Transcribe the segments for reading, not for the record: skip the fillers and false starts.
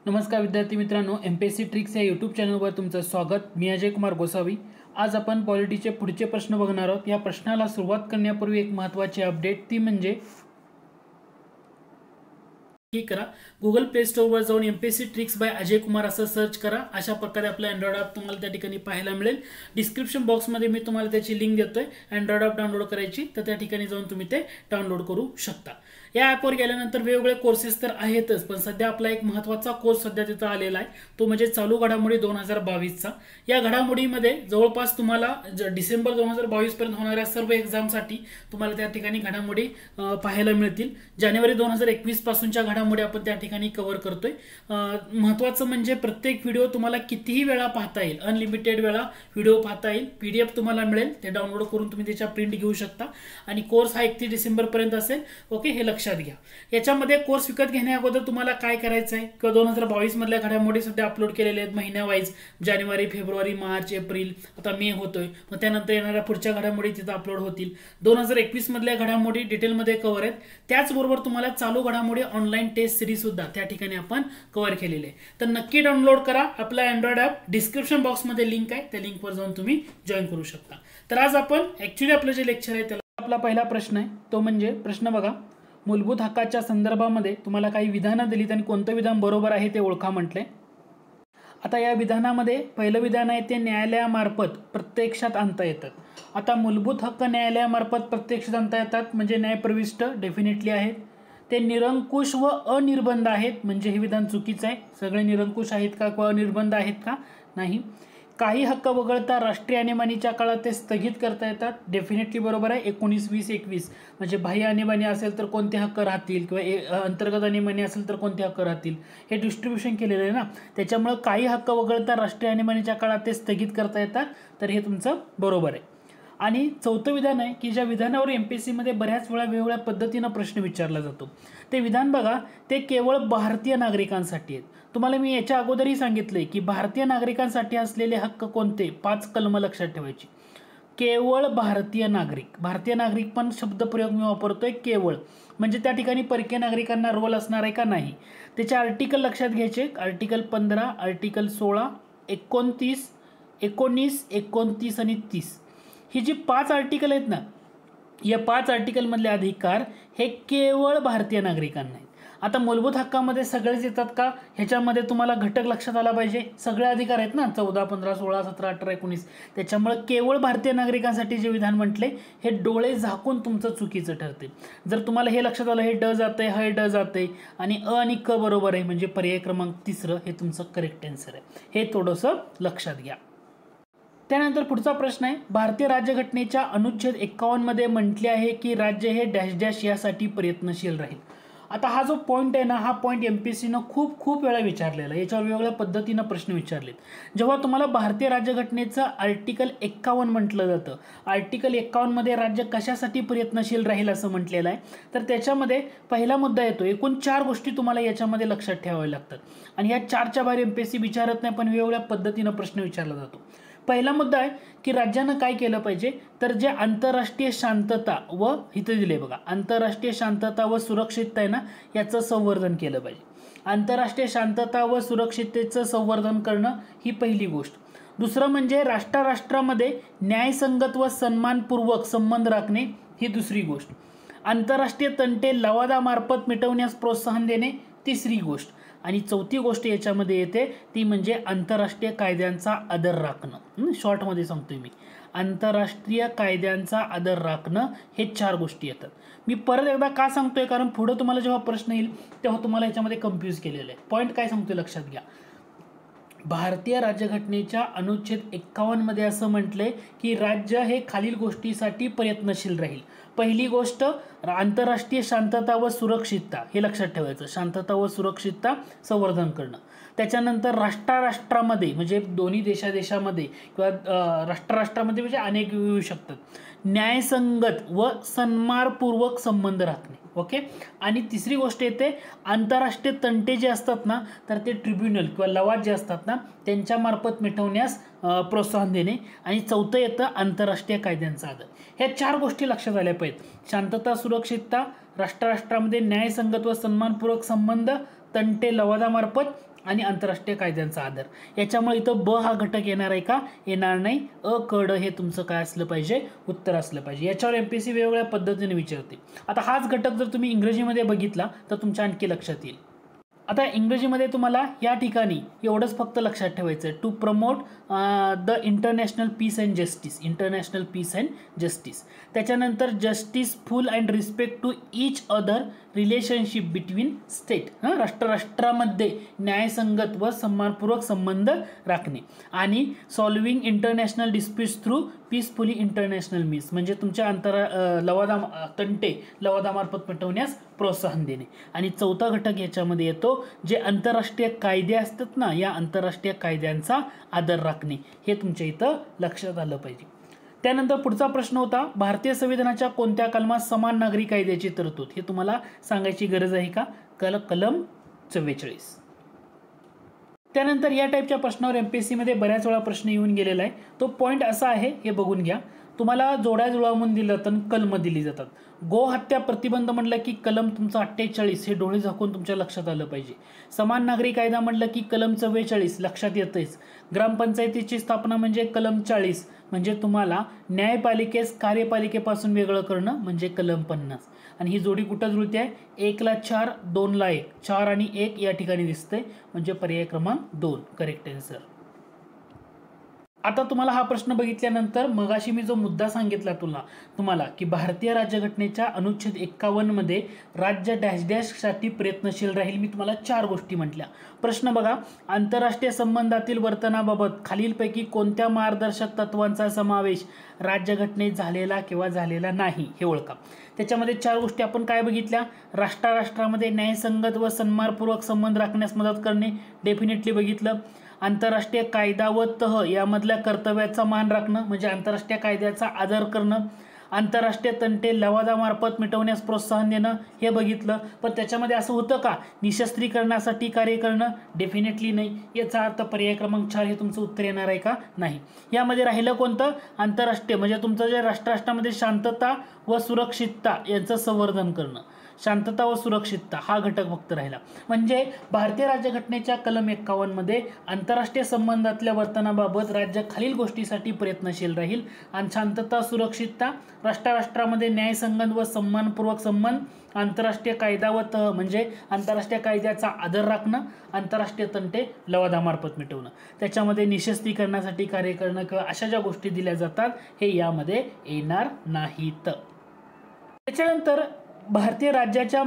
नमस्कार विद्यार्थी मित्रांनो, एमपीएससी ट्रिक्स या यूट्यूब चॅनलवर तुमचं स्वागत। मी अजय कुमार गोसावी। आज आपण पॉलिटीचे पुढचे प्रश्न बघणार आहोत। या प्रश्नाला सुरुवात करण्यापूर्वी एक महत्त्वाची अपडेट ती म्हणजे करा गूगल प्ले स्टोअरवर जाऊन MPSC tricks bye Ajay Kumar असं सर्च करा। अशा प्रकारे आपला अँड्रॉइड ॲप तुम्हाला त्या ठिकाणी पाहायला मिळेल। डिस्क्रिप्शन बॉक्समध्ये मी तुम्हाला त्याची लिंक देतोय। अँड्रॉइड ॲप डाउनलोड करायची तर त्या ठिकाणी जाऊन तुम्ही ते डाउनलोड करू शकता। या ॲपवर गेल्यानंतर वेगवेगळे कोर्सेस तर आहेतच, पण सध्या आपला एक महत्त्वाचा कोर्स सध्या तिथं आलेला आहे, तो म्हणजे चालू घडामोडी 2022चा। या घडामोडीमध्ये जवळपास तुम्हाला डिसेंबर 2022 पर्यंत होणाऱ्या सर्व एक्झामसाठी तुम्हाला त्या ठिकाणी घडामोडी पाहायला मिळतील। जानेवारी 2021 पासूनच्या घडामोडी आपण त्या ठिकाणी कव्हर करतोय। महत्त्वाचं म्हणजे प्रत्येक व्हिडिओ तुम्हाला कितीही वेळा पाहता येईल, अनलिमिटेड वेळा व्हिडिओ पाहता येईल। पीडीएफ तुम्हाला मिळेल, ते डाउनलोड करून तुम्ही त्याच्या प्रिंट घेऊ शकता आणि कोर्स हा 31 डिसेंबर पर्यंत असेल। ओके, हे लक्षात घ्या। याच्यामध्ये कोर्स विकत घेण्या अगोदर तुम्हाला काय करायचं आहे किंवा 2022 मधल्या घडामोडी सध्या अपलोड केलेल्या आहेत महिन्या वाईज, जानेवारी, फेब्रुवारी, मार्च, एप्रिल, आता मे होतोय, मग त्यानंतर येणाऱ्या पुढच्या घडामोडी तिथं अपलोड होतील। 2021 मधल्या घडामोडी डिटेलमध्ये कव्हर आहेत। त्याचबरोबर तुम्हाला चालू घडामोडी ऑनलाईन टेस्ट सिरीज सुद्धा त्या ठिकाणी आपण कव्हर केलेले आहे। तर नक्की डाउनलोड करा आपला अँड्रॉइड ॲप। डिस्क्रिप्शन बॉक्समध्ये लिंक आहे, त्या लिंकवर जाऊन तुम्ही जॉईन करू शकता। तर आज आपण ॲक्च्युली आपलं जे लेक्चर आहे त्याला आपला पहिला प्रश्न आहे, तो म्हणजे प्रश्न बघा, मूलभूत हक्काच्या संदर्भामध्ये तुम्हाला काही विधानं दिलीत आणि कोणतं विधान बरोबर आहे ते ओळखा म्हटले। आता या विधानामध्ये पहिलं विधान आहे ते न्यायालयामार्फत प्रत्यक्षात आणता येतात। आता मूलभूत हक्क न्यायालयामार्फत प्रत्यक्षात आणता येतात म्हणजे न्यायप्रविष्ट डेफिनेटली आहेत। ते निरंकुश व अनिर्बंध आहेत म्हणजे हे विधान चुकीचं आहे। सगळे निरंकुश आहेत का किंवा अनिर्बंध आहेत का? नाही। काही हक्क वगळता राष्ट्रीय आणीबाणीच्या काळात ते स्थगित करता येतात, डेफिनेटली बरोबर आहे। 19, 20, 21 म्हणजे बाह्य आणीबाणी असेल तर कोणते हक्क राहतील किंवा अंतर्गत आणीबाणी असेल तर कोणते हक्क राहतील, हे डिस्ट्रीब्युशन केलेलं आहे ना, त्याच्यामुळे काही हक्क वगळता राष्ट्रीय आणीबाणीच्या काळात ते स्थगित करता येतात, तर हे तुमचं बरोबर आहे। आणि चौथं विधान आहे की ज्या विधानावर एमपीएससी मध्ये बऱ्याच वेळा वेगवेगळ्या पद्धतीनं प्रश्न विचारला जातो, ते विधान बघा, ते केवळ भारतीय नागरिकांसाठी आहेत। तुम्हाला मी याच्या अगोदरही सांगितले की भारतीय नागरिकांसाठी असलेले हक्क कोणते, 5 कलम लक्षात ठेवायची। केवळ भारतीय नागरिक, भारतीय नागरिक पण शब्दप्रयोग मी वापरतोय केवळ, म्हणजे त्या ठिकाणी परकीय नागरिकांना रोल असणार आहे का? नाही। त्याचे आर्टिकल लक्षात घ्यायचे, आर्टिकल 15, आर्टिकल 16, 29, 19, 29 आणि 30। ही जी 5 आर्टिकल आहेत ना, या 5 आर्टिकल मधले अधिकार हे केवळ भारतीय नागरिकांना आहेत। आता मूलभूत हक्कामध्ये सगळेच येतात का? ह्याच्यामध्ये तुम्हाला घटक लक्षात आला पाहिजे, सगळे अधिकार आहेत ना, 14, 15, 16, 17, 18, 19, त्याच्यामुळे केवळ भारतीय नागरिकांसाठी जे विधान म्हटले हे डोळे झाकून तुमचं चुकीचं ठरते। जर तुम्हाला हे लक्षात आलं हे ड जाते, हे ड जाते आणि अ आणि क बरोबर आहे म्हणजे पर्याय क्रमांक 3 हे तुमचं करेक्ट आन्सर आहे, हे थोडंसं लक्षात घ्या। त्यानंतर पुढचा प्रश्न आहे, भारतीय राज्यघटनेच्या अनुच्छेद 51 मध्ये म्हटले आहे की राज्य हे डॅश डॅश यासाठी प्रयत्नशील राहील। आता हा जो पॉईंट आहे ना, हा पॉईंट एमपीएससीनं खूप वेळा विचारलेला आहे, याच्यावर वेगवेगळ्या पद्धतीनं प्रश्न विचारलेत। जेव्हा तुम्हाला भारतीय राज्यघटनेचं आर्टिकल 51 म्हटलं जातं, आर्टिकल 51 मध्ये राज्य कशासाठी प्रयत्नशील राहील असं म्हटलेलं आहे, तर त्याच्यामध्ये पहिला मुद्दा येतो, एकूण 4 गोष्टी तुम्हाला याच्यामध्ये लक्षात ठेवाव्या लागतात आणि या 4च्या बाहेर एमपीएससी विचारत नाही, पण वेगवेगळ्या पद्धतीनं प्रश्न विचारला जातो। पहिला मुद्दा आहे की राज्यानं काय केलं पाहिजे, तर जे आंतरराष्ट्रीय शांतता व इथे दिले बघा, आंतरराष्ट्रीय शांतता व सुरक्षितता आहे ना, याचं संवर्धन केलं पाहिजे। आंतरराष्ट्रीय शांतता व सुरक्षिततेचं संवर्धन करणं ही पहिली गोष्ट। दुसरं म्हणजे राष्ट्रामध्ये न्यायसंगत व सन्मानपूर्वक संबंध राखणे ही दुसरी गोष्ट। आंतरराष्ट्रीय तंटे लवादामार्फत मिटवण्यास प्रोत्साहन देणे तिसरी गोष्ट। आणि चौथी गोष्ट याच्यामध्ये येते ती म्हणजे आंतरराष्ट्रीय कायद्यांचा आदर राखणं। शॉर्टमध्ये सांगतोय मी, आंतरराष्ट्रीय कायद्यांचा आदर राखणं हे 4 गोष्टी येतात। मी परत एकदा का सांगतोय, कारण पुढे तुम्हाला जेव्हा प्रश्न येईल तेव्हा तुम्हाला याच्यामध्ये कन्फ्यूज केलेलं आहे। पॉईंट काय सांगतोय लक्षात घ्या, भारतीय राज्यघटनेच्या अनुच्छेद 51 मध्ये असं म्हटलंय की राज्य हे खालील गोष्टीसाठी प्रयत्नशील राहील। पहिली गोष्ट आंतरराष्ट्रीय शांतता व सुरक्षितता, हे लक्षात ठेवायचं, शांतता व सुरक्षितता संवर्धन करणं। त्याच्यानंतर राष्ट्रामध्ये म्हणजे दोन्ही देशामध्ये किंवा राष्ट्रामध्ये म्हणजे अनेक येऊ शकतात, न्यायसंगत व सन्मानपूर्वक संबंध राखणे। ओके, आणि तिसरी गोष्ट येते आंतरराष्ट्रीय तंटे जे असतात ना, तर ते ट्रिब्युनल किंवा लवाद जे असतात ना त्यांच्या मार्फत मिटवण्यास प्रोत्साहन देणे। आणि चौथं येतं आंतरराष्ट्रीय कायद्यांचा आदर। ह्या 4 गोष्टी लक्षात आल्या पाहिजेत, शांतता, सुरक्षितता, राष्ट्रामध्ये न्यायसंगत व सन्मानपूर्वक संबंध तंटे लवादामार्फत आणि आंतरराष्ट्रीय कायद्यांचा आदर. याच्यामुळे इथं ब हा घटक येणार आहे का? येणार नाही. अ क ड हे तुमचं काय असलं पाहिजे? उत्तर असलं पाहिजे. याच्यावर एमपीएससी वेगवेगळ्या पद्धतीने विचारते. आता हाच घटक जर तुम्ही इंग्रजीमध्ये बघितला तर तुमच्या आणखी लक्षात येईल. आता इंग्रजीमध्ये तुम्हाला या ठिकाणी एवढंच फक्त लक्षात ठेवायचं आहे, to promote the international peace and justice. International peace and justice. त्याच्यानंतर justice full and respect to each other relationship between state. राष्ट्रामध्ये न्यायसंगत व सन्मानपूर्वक संबंध राखणे. आणि solving international disputes through peacefully international means. म्हणजे तुमच्या तंटे लवादामार्फत मिटवण्यास प्रोत्साहन देणे. आणि चौथा घटक याच्यामध्ये येतो, जे आंतरराष्ट्रीय कायदे असतात ना, या आंतरराष्ट्रीय कायद्यांचा आदर राखणे. हे तुमच्या इथं लक्षात आलं पाहिजे. त्यानंतर पुढचा प्रश्न होता, भारतीय संविधानाच्या कोणत्या कलमात समान नागरी कायद्याची तरतूद. हे तुम्हाला सांगायची गरज आहे का? कलम 44. त्यानंतर या टाईपच्या प्रश्नावर एमपीएससीमध्ये बऱ्याच वेळा प्रश्न येऊन गेलेला आहे. तो पॉईंट असा आहे, हे बघून घ्या. तुम्हाला जोड्या जुळवून दिलं तर कलम दिली जातात. गो हत्या प्रतिबंध म्हटलं की कलम तुमचं 48 हे डोळे झाकून तुमच्या लक्षात आलं पाहिजे. समान नागरी कायदा म्हटलं की कलम 44 लक्षात येतेच. ग्रामपंचायतीची स्थापना म्हणजे कलम 40. म्हणजे तुम्हाला न्यायपालिकेस कार्यपालिकेपासून वेगळं करणं म्हणजे कलम 50. आणि ही जोडी कुठं जुळते आहे? 1 ला 4, 2 ला 1. 4 आणि 1 या ठिकाणी दिसतंय, म्हणजे पर्याय क्रमांक 2 करेक्ट आन्सर. आता तुम्हाला हा प्रश्न बघितल्यानंतर मगाशी मी जो मुद्दा सांगितला तुम्हाला की भारतीय राज्यघटनेच्या अनुच्छेद 51 मध्ये राज्य डॅश डॅशसाठी प्रयत्नशील राहील. मी तुम्हाला 4 गोष्टी म्हटल्या. प्रश्न बघा, आंतरराष्ट्रीय संबंधातील वर्तनाबाबत खालीलपैकी कोणत्या मार्गदर्शक तत्वांचा समावेश राज्यघटनेत झालेला किंवा झालेला नाही हे ओळखा. त्याच्यामध्ये 4 गोष्टी आपण काय बघितल्या? राष्ट्रामध्ये न्यायसंगत व सन्मानपूर्वक संबंध राखण्यास मदत करणे, डेफिनेटली बघितलं. आंतरराष्ट्रीय कायदा व तह यामधल्या कर्तव्याचा मान राखणं म्हणजे आंतरराष्ट्रीय कायद्याचा आदर करणं. आंतरराष्ट्रीय तंटे लवादामार्फत मिटवण्यास प्रोत्साहन देणं हे बघितलं. पण त्याच्यामध्ये असं होतं का निशस्त्रीकरणासाठी कार्य करणं? डेफिनेटली नाही. याचा अर्थ पर्याय क्रमांक 4 हे तुमचं उत्तर येणार आहे का? नाही. यामध्ये राहिलं कोणतं? आंतरराष्ट्रीय म्हणजे तुमचं जे राष्ट्रामध्ये शांतता व सुरक्षितता यांचं संवर्धन करणं. शांतता व सुरक्षितता हा घटक फक्त राहिला. म्हणजे भारतीय राज्यघटनेच्या कलम 51 मध्ये आंतरराष्ट्रीय संबंधातल्या वर्तनाबाबत राज्य खालील गोष्टीसाठी प्रयत्नशील राहील. आणि शांतता सुरक्षितता, राष्ट्रामध्ये न्यायसंगत व सन्मानपूर्वक संबंध, आंतरराष्ट्रीय कायदा व तह म्हणजे आंतरराष्ट्रीय कायद्याचा आदर राखणं, आंतरराष्ट्रीय तंटे लवादामार्फत मिटवणं. त्याच्यामध्ये निशस्त्रीकरणासाठी कार्य करणं किंवा अशा ज्या गोष्टी दिल्या जातात हे यामध्ये येणार नाहीत. त्याच्यानंतर भारतीय राज्याच्या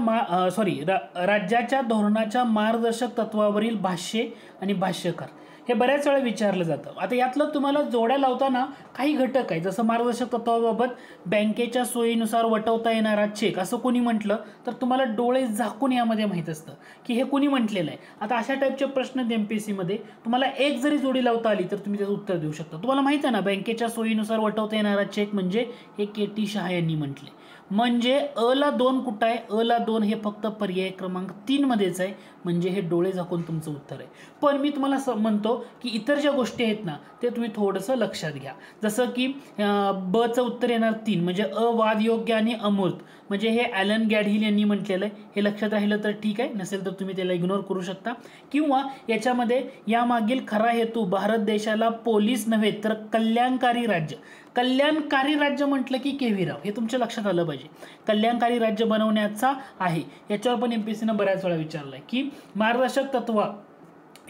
धोरणाच्या मार्गदर्शक तत्वावरील भाष्ये आणि भाष्यकार हे बऱ्याच वेळा विचारलं जातं. आता यातलं तुम्हाला जोड्या लावताना काही घटक आहे, जसं मार्गदर्शक तत्वाबाबत बँकेच्या सोयीनुसार वटवता येणारा चेक असं कोणी म्हटलं तर तुम्हाला डोळे झाकून यामध्ये माहीत असतं की हे कोणी म्हटलेलं आहे. आता अशा टाईपचे प्रश्न एमपीएससीमध्ये तुम्हाला एक जरी जोडी लावता आली तर तुम्ही त्याचं उत्तर देऊ शकता. तुम्हाला माहिती आहे ना, बँकेच्या सोयीनुसार वटवता येणारा चेक म्हणजे हे के.टी. शहा यांनी म्हटले. म्हणजे अ ला 2 कुठं आहे? अ ला 2 हे फक्त पर्याय क्रमांक 3 मध्येच आहे. म्हणजे हे डोळे झाकून तुमचं उत्तर आहे. पण मी तुम्हाला म्हणतो की इतर ज्या गोष्टी आहेत ना ते तुम्ही थोडंसं लक्षात घ्या. जसं की ब चं उत्तर येणार 3 म्हणजे अवादयोग्य आणि अमूर्त म्हणजे हे ॲलन गॅडहिल यांनी म्हटलेलं आहे. हे लक्षात राहिलं तर ठीक आहे, नसेल तर तुम्ही त्याला इग्नोर करू शकता. किंवा याच्यामध्ये यामागील खरा हेतू भारत देशाला पोलीस नव्हे तर कल्याणकारी राज्य म्हटलं की के.व्ही. राव हे तुमच्या लक्षात आलं पाहिजे. कल्याणकारी राज्य बनवण्याचा आहे. याच्यावर पण एमपीएससीनं बऱ्याच वेळा विचारलंय की मार्गदर्शक तत्व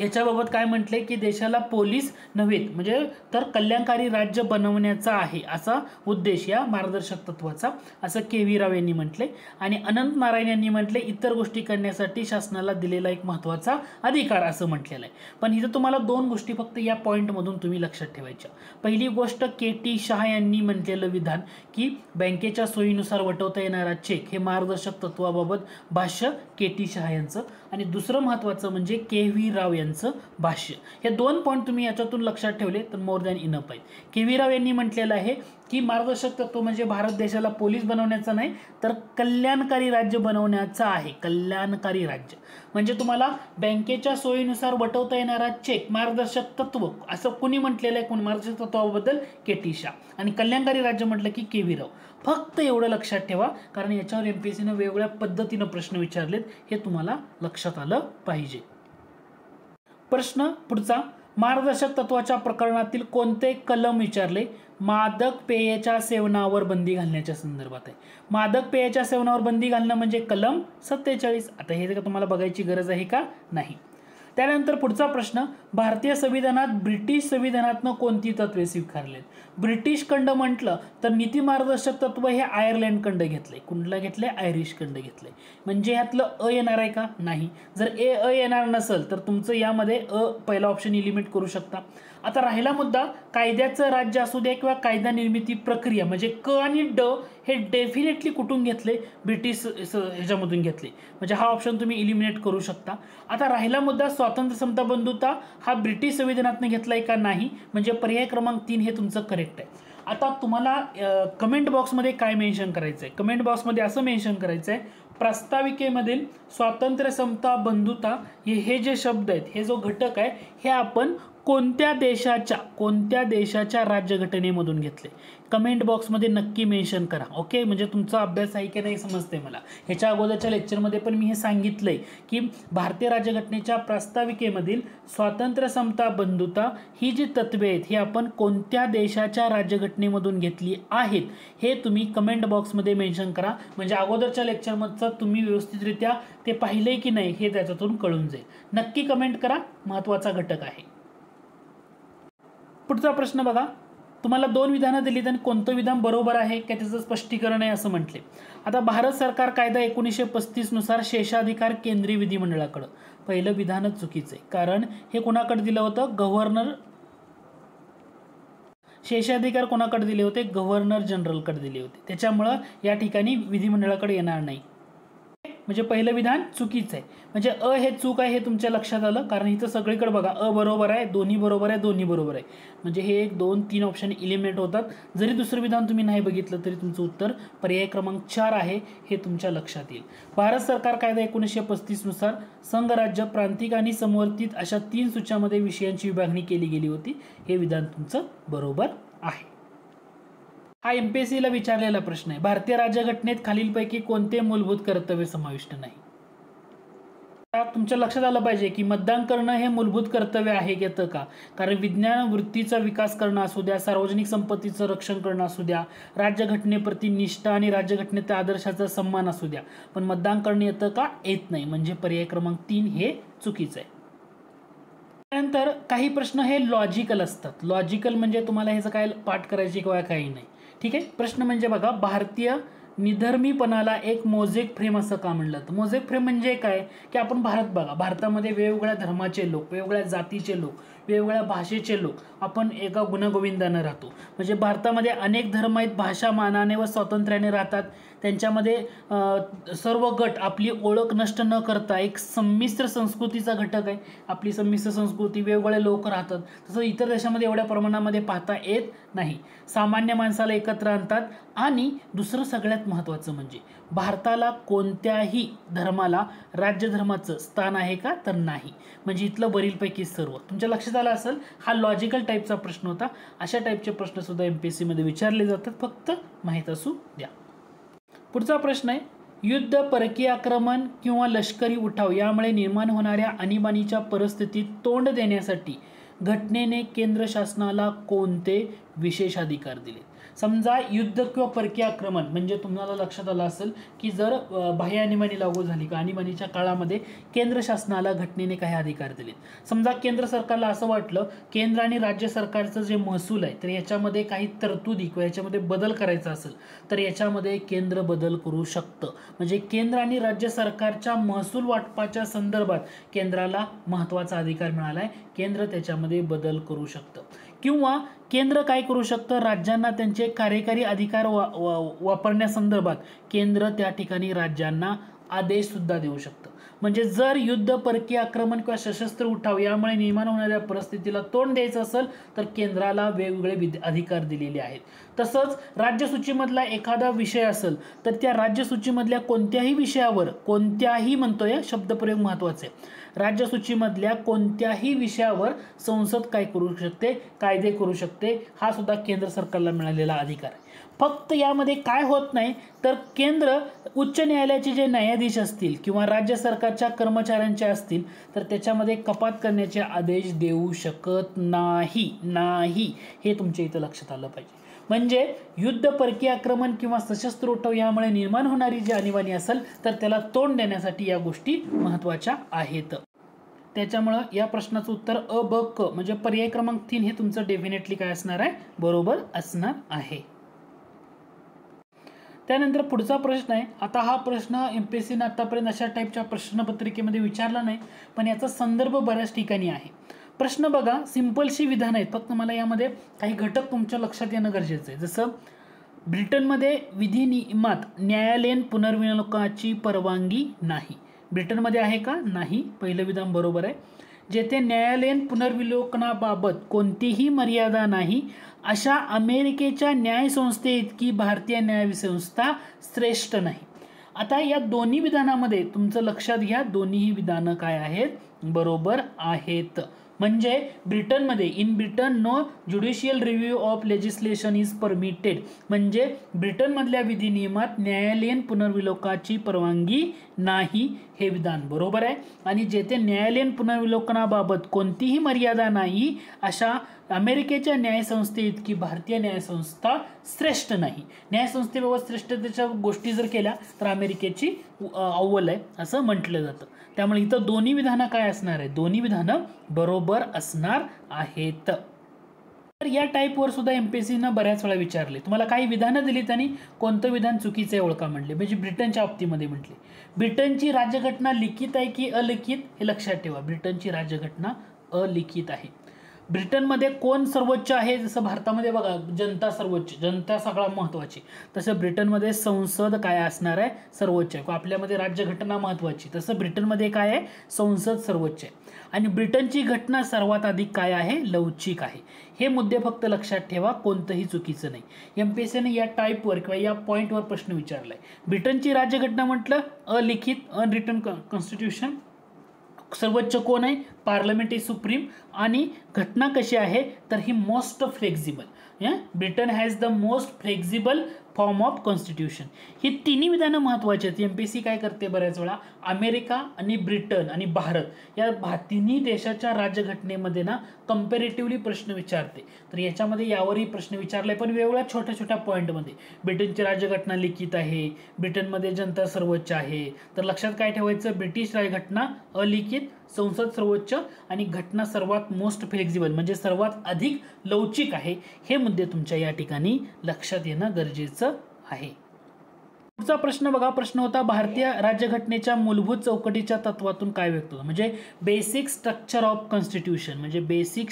याच्याबाबत काय म्हटले की देशाला पोलीस नव्हेत म्हणजे तर कल्याणकारी राज्य बनवण्याचा आहे असा उद्देश या मार्गदर्शक तत्वाचा, असं के.व्ही. राव यांनी म्हटले. आणि अनंत नारायण यांनी म्हटले इतर गोष्टी करण्यासाठी शासनाला दिलेला एक महत्त्वाचा अधिकार असं म्हटलेलं आहे. पण इथं तुम्हाला 2 गोष्टी फक्त या पॉईंटमधून तुम्ही लक्षात ठेवायच्या. पहिली गोष्ट के.टी. शहा यांनी म्हटलेलं विधान की बँकेच्या सोयीनुसार वटवता येणारा चेक हे मार्गदर्शक तत्वाबाबत भाष्य के.टी. शहा यांचं. आणि दुसरं महत्त्वाचं म्हणजे के.व्ही. राव यांचं भाष्य. हे 2 पॉईंट तुम्ही याच्यातून लक्षात ठेवले तर मोर दॅन इनफ आहे. के.व्ही. राव यांनी म्हटलेलं आहे की मार्गदर्शक तत्व म्हणजे भारत देशाला पोलीस बनवण्याचं नाही तर कल्याणकारी राज्य बनवण्याचं आहे. कल्याणकारी राज्य म्हणजे तुम्हाला बँकेच्या सोयीनुसार वटवता येणारा चेक मार्गदर्शक तत्व असं कुणी म्हटलेलं आहे. कोण मार्गदर्शक तत्वाबद्दल के.टी. शाह. आणि कल्याणकारी राज्य म्हटलं की के.व्ही. राव. फक्त एवढं लक्षात ठेवा कारण याच्यावर एमपीएससीने वेगवेगळ्या पद्धतीनं प्रश्न विचारलेत हे तुम्हाला लक्षात आलं पाहिजे. प्रश्न पुढचा, मार्गदर्शक तत्वाच्या प्रकरणातील कोणते कलम विचारले? मादक पेयाच्या सेवनावर बंदी घालण्याच्या संदर्भात आहे. मादक पेयाच्या सेवनावर बंदी घालणं म्हणजे कलम 47. आता हे तुम्हाला बघायची गरज आहे का? नाही. त्यानंतर पुढचा प्रश्न, भारतीय संविधानात ब्रिटिश संविधानातनं कोणती तत्वे स्वीकारलेत? ब्रिटिश खंड म्हटलं तर नीती मार्गदर्शक तत्व हे आयर्लंड खंड घेतले. कुठला घेतले? आयरिश खंड घेतले. म्हणजे ह्यातलं अ येणार आहे का? नाही. जर अ येणार नसेल तर तुमचं यामध्ये पहिला ऑप्शन इलिमिनेट करू शकता. आता राहिला मुद्दा कायद्याचं राज्य असू द्या किंवा कायदा निर्मिती प्रक्रिया म्हणजे क आणि ड हे डेफिनेटली कुठून घेतले? ब्रिटिश ह्याच्यामधून घेतले. म्हणजे हा ऑप्शन तुम्ही इलिमिनेट करू शकता. आता राहिला मुद्दा स्वातंत्र्य समता बंधुता हा ब्रिटिश संविधानातनं घेतलाय का? नाही. म्हणजे पर्याय क्रमांक 3 हे तुमचं करेक्ट आहे. आता तुम्हाला कमेंट बॉक्समध्ये काय मेन्शन करायचं आहे? कमेंट बॉक्समध्ये असं मेन्शन करायचं आहे, प्रस्ताविकेमधील स्वातंत्र्य समता बंधुता हे जे शब्द आहेत, हे जो घटक आहे, हे आपण कोणत्या देशाच्या राज्यघटनेमधून घेतले? कमेंट बॉक्समध्ये नक्की मेन्शन करा. ओके, म्हणजे तुमचा अभ्यास आहे की नाही समजते मला. ह्याच्या अगोदरच्या लेक्चरमध्ये पण मी हे सांगितलंय की भारतीय राज्यघटनेच्या प्रस्ताविकेमधील स्वातंत्र्य समता बंधुता ही जी तत्वे आहेत ही आपण कोणत्या देशाच्या राज्यघटनेमधून घेतली आहेत हे तुम्ही कमेंट बॉक्समध्ये मेन्शन करा. म्हणजे अगोदरच्या लेक्चरमधचं तुम्ही व्यवस्थितरित्या ते पाहिलंय की नाही हे त्याच्यातून कळून जाईल. नक्की कमेंट करा, महत्त्वाचा घटक आहे. पुढचा प्रश्न बघा, तुम्हाला 2 विधानं दिलीत आणि कोणतं विधान बरोबर आहे का त्याचं स्पष्टीकरण आहे असं म्हटले. आता भारत सरकार कायदा 1935 नुसार शेषाधिकार केंद्रीय विधिमंडळाकडं. पहिलं विधानच चुकीचं आहे कारण हे कोणाकडे दिलं होतं? गव्हर्नर. शेषाधिकार कोणाकडे दिले होते? गव्हर्नर जनरलकडे दिले होते. त्याच्यामुळं या ठिकाणी विधिमंडळाकडे येणार नाही. म्हणजे पहिलं विधान चुकीचं आहे. म्हणजे अ हे चूक आहे हे तुमच्या लक्षात आलं कारण इथं सगळीकडे बघा अ बरोबर आहे, दोन्ही बरोबर आहे, दोन्ही बरोबर आहे. म्हणजे हे 1 2 3 ऑप्शन इलिमिनेट होतात. जरी दुसरं विधान तुम्ही नाही बघितलं तरी तुमचं उत्तर पर्याय क्रमांक 4 आहे हे तुमच्या लक्षात येईल. भारत सरकार कायदा 1935 नुसार संघराज्य, प्रांतिक आणि समवर्तित अशा 3 सूच्यामध्ये विषयांची विभागणी केली गेली होती. हे विधान तुमचं बरोबर आहे. हा एमपीएससीला विचारलेला प्रश्न आहे. भारतीय राज्यघटनेत खालीलपैकी कोणते मूलभूत कर्तव्य समाविष्ट नाही? तुमच्या लक्षात आलं पाहिजे की मतदान करणं हे मूलभूत कर्तव्य आहे येतं का? कारण विज्ञान वृत्तीचा विकास करणं असू द्या, सार्वजनिक संपत्तीचं रक्षण करणं असू द्या, राज्यघटनेप्रती निष्ठा आणि राज्यघटनेच्या आदर्शाचा सन्मान असू द्या, पण मतदान करणं येतं का? येत नाही. म्हणजे पर्याय क्रमांक 3 हे चुकीचं आहे. त्यानंतर काही प्रश्न हे लॉजिकल असतात. लॉजिकल म्हणजे तुम्हाला ह्याचं काय पाठ करायची किंवा काही नाही. ठीक आहे. प्रश्न म्हणजे बघा, भारतीय निधर्मीपणाला एक मोझेक फ्रेम असं का म्हणलं जातं? मोझेक फ्रेम म्हणजे काय की आपण भारत बघा, भारतामध्ये वेगवेगळ्या धर्माचे लोक, वेगवेगळ्या जातीचे लोक, वेगवेगळ्या भाषेचे लोक आपण एका गुणगोविंदानं राहतो. म्हणजे भारतामध्ये अनेक धर्म आहेत, भाषा मानाने व स्वातंत्र्याने राहतात. त्यांच्यामध्ये सर्व गट आपली ओळख नष्ट न करता एक संमिश्र संस्कृतीचा घटक आहे. आपली संमिश्र संस्कृती, वेगवेगळे लोक राहतात. तसं इतर देशामध्ये एवढ्या प्रमाणामध्ये पाहता येत नाही. सामान्य माणसाला एकत्र आणतात. आणि दुसरं सगळ्यात महत्त्वाचं म्हणजे भारताला कोणत्याही धर्माला राज्यधर्माचं स्थान आहे का? तर नाही. म्हणजे इथलं बरीलपैकी सर्व तुमच्या लक्षात आलं असेल. हा लॉजिकल टाईपचा प्रश्न होता. अशा टाईपचे प्रश्न सुद्धा एमपीएससी मध्ये विचारले जातात, फक्त माहीत असू द्या. पुढचा प्रश्न आहे, युद्ध, परकीय आक्रमण किंवा लष्करी उठाव यामुळे निर्माण होणाऱ्या आणीबाणीच्या परिस्थितीत तोंड देण्यासाठी घटनेने केंद्र शासनाला कोणते विशेषाधिकार दिले? समजा युद्ध किंवा परकीय आक्रमण म्हणजे तुम्हाला लक्षात आलं असेल की जर बाह्य आणीबाणी लागू झाली का आणीबाणीच्या काळामध्ये केंद्र शासनाला घटनेने काही अधिकार दिले. समजा केंद्र सरकारला असं वाटलं केंद्र आणि राज्य सरकारचं जे महसूल आहे तर याच्यामध्ये काही तरतुदी किंवा याच्यामध्ये बदल करायचा असेल तर याच्यामध्ये केंद्र बदल करू शकतं. म्हणजे केंद्र आणि राज्य सरकारच्या महसूल वाटपाच्या संदर्भात केंद्राला महत्त्वाचा अधिकार मिळाला आहे. केंद्र त्याच्यामध्ये बदल करू शकतं. किंवा केंद्र काय करू शकतं, राज्यांना त्यांचे कार्यकारी अधिकार वापरण्यासंदर्भात केंद्र त्या ठिकाणी राज्यांना आदेश सुद्धा देऊ शकतं. म्हणजे जर युद्ध, परकीय आक्रमण किंवा सशस्त्र उठाव यामुळे निर्माण होणाऱ्या परिस्थितीला तोंड द्यायचं असेल तर केंद्राला वेगवेगळे अधिकार दिलेले आहेत. तसंच राज्यसूचीमधला एखादा विषय असेल तर त्या राज्यसूचीमधल्या कोणत्याही विषयावर, कोणत्याही म्हणतोय शब्दप्रयोग महत्वाचे, राज्यसूचीमधल्या कोणत्याही विषयावर संसद काय करू शकते, कायदे करू शकते, हा सुद्धा केंद्र सरकारला मिळालेला अधिकार आहे. फक्त यामध्ये काय होत नाही तर केंद्र उच्च न्यायालयाचे जे न्यायाधीश असतील किंवा राज्य सरकारच्या कर्मचाऱ्यांचे असतील तर त्याच्यामध्ये कपात करण्याचे आदेश देऊ शकत नाही. हे तुमच्या इथं लक्षात आलं पाहिजे. म्हणजे युद्ध, परकीय आक्रमण किंवा सशस्त्र उठाव यामुळे निर्माण होणारी जी आणीबाणी असेल तर त्याला तोंड देण्यासाठी या गोष्टी महत्त्वाच्या आहेत. त्याच्यामुळं या प्रश्नाचं उत्तर अ, ब, क म्हणजे पर्याय क्रमांक 3 हे तुमचं डेफिनेटली काय असणार आहे, बरोबर असणार आहे. त्यानंतर पुढचा प्रश्न आहे. आता हा प्रश्न एमपीएससीने आतापर्यंत अशा टाईपच्या प्रश्नपत्रिकेमध्ये विचारला नाही, पण याचा संदर्भ बऱ्याच ठिकाणी आहे. प्रश्न बघा, सिंपलशी विधान आहेत, फक्त मला यामध्ये काही घटक तुमच्या लक्षात येणं गरजेचं आहे. जसं ब्रिटनमध्ये विधिनियमात न्यायालयीन पुनर्विलोकनाची परवानगी नाही. ब्रिटनमध्ये आहे का? नाही. पहिलं विधान बरोबर आहे. जेथे न्यायालयीन पुनर्विलोकनाबाबत कोणतीही मर्यादा नाही अशा अमेरिकेच्या न्यायसंस्थे इतकी भारतीय न्यायसंस्था श्रेष्ठ नाही. आता या दोन्ही विधानामध्ये तुमचं लक्षात घ्या, दोन्हीही विधानं काय आहेत, बरोबर आहेत. म्हणजे ब्रिटनमध्ये, in Britain no judicial review of legislation is permitted, म्हणजे ब्रिटनमधल्या विधिनियमात न्यायालयीन पुनर्विलोकनाची परवानगी नाही, हे विधान बरोबर आहे. आणि जेथे न्यायालयीन पुनर्विलोकनाबाबत कोणतीही मर्यादा नाही अशा अमेरिकेच्या न्यायसंस्थे इतकी भारतीय न्यायसंस्था श्रेष्ठ नाही. न्यायसंस्थेबाबत श्रेष्ठतेच्या गोष्टी जर केल्या तर अमेरिकेची अव्वल आहे असं म्हटलं जातं. त्यामुळे इथं दोन्ही विधानं काय असणार आहे, दोन्ही विधानं बरोबर असणार आहेत. तर या टाईपवर सुद्धा एमपीएससीनं बऱ्याच वेळा विचारले. तुम्हाला काही विधानं दिली त्यांनी कोणतं विधान चुकीचं आहे ओळखा म्हणले. म्हणजे ब्रिटनच्या बाबतीमध्ये म्हटले ब्रिटनची राज्यघटना लिखित आहे की अलिखित, हे लक्षात ठेवा. ब्रिटनची राज्यघटना अलिखित आहे. ब्रिटनमध्ये कोण सर्वोच्च आहे, जसं भारतामध्ये बघा जनता सर्वोच्च, जनता सगळ्यात महत्त्वाची, तसं ब्रिटनमध्ये संसद काय असणार आहे, सर्वोच्च आहे. आपल्यामध्ये राज्यघटना महत्त्वाची, तसं ब्रिटनमध्ये काय आहे, संसद सर्वोच्च आहे. आणि ब्रिटनची घटना सर्वात अधिक काय आहे, लवचिक आहे. हे मुद्दे फक्त लक्षात ठेवा, कोणतंही चुकीचं नाही. एमपीएससीने या टाईपवर किंवा या पॉईंटवर प्रश्न विचारलाय. ब्रिटनची राज्यघटना म्हटलं अलिखित, अनरिटन कॉन्स्टिट्यूशन, सर्वोच्च कोण आहे, पार्लमेंट इज सुप्रीम, आणि घटना कशी आहे तर ही most flexible. Britain has the most flexible form of constitution. ही तिन्ही विधानं महत्त्वाची आहेत. एमपीएससी काय करते बऱ्याच वेळा, अमेरिका आणि ब्रिटन आणि भारत या तिन्ही देशाच्या राज्यघटनेमध्ये ना कंपॅरेटिव्हली प्रश्न विचारते. तर याच्यामध्ये यावरही प्रश्न विचारलाय, पण वेगवेगळ्या छोट्या छोट्या पॉईंटमध्ये. ब्रिटनची राज्यघटना लिखित आहे, ब्रिटनमध्ये जनता सर्वोच्च आहे, तर लक्षात काय ठेवायचं, ब्रिटिश राज्यघटना अलिखित, संसद सर्वोच्च, आणि घटना सर्वात मोस्ट फ्लेक्झिबल म्हणजे सर्वात अधिक लवचिक आहे. हे मुद्दे तुमच्या या ठिकाणी लक्षात येणं गरजेचं आहे. पुढचा प्रश्न बघा, प्रश्न होता भारतीय राज्यघटनेच्या मूलभूत चौकटीच्या तत्वातून काय व्यक्त होतं. म्हणजे बेसिक स्ट्रक्चर ऑफ कॉन्स्टिट्यूशन, म्हणजे बेसिक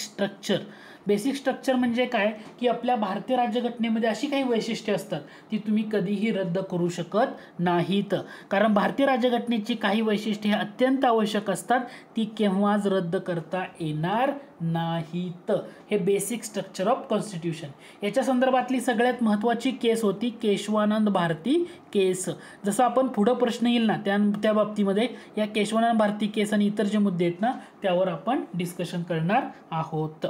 स्ट्रक्चर म्हणजे काय की आपल्या भारतीय राज्यघटनेमध्ये अशी काही वैशिष्ट्ये असतात ती तुम्ही कधीही रद्द करू शकत नाहीत. कारण भारतीय राज्यघटनेची काही वैशिष्ट्ये अत्यंत आवश्यक असतात, ती केव्हाच रद्द करता येणार नाहीत. हे बेसिक स्ट्रक्चर ऑफ कॉन्स्टिट्यूशन. याच्या संदर्भातली सगळ्यात महत्त्वाची केस होती केशवानंद भारती केस. जसं आपण पुढं प्रश्न येईल ना त्या बाबतीमध्ये या केशवानंद भारती केस आणि इतर जे मुद्दे आहेत ना त्यावर आपण डिस्कशन करणार आहोत.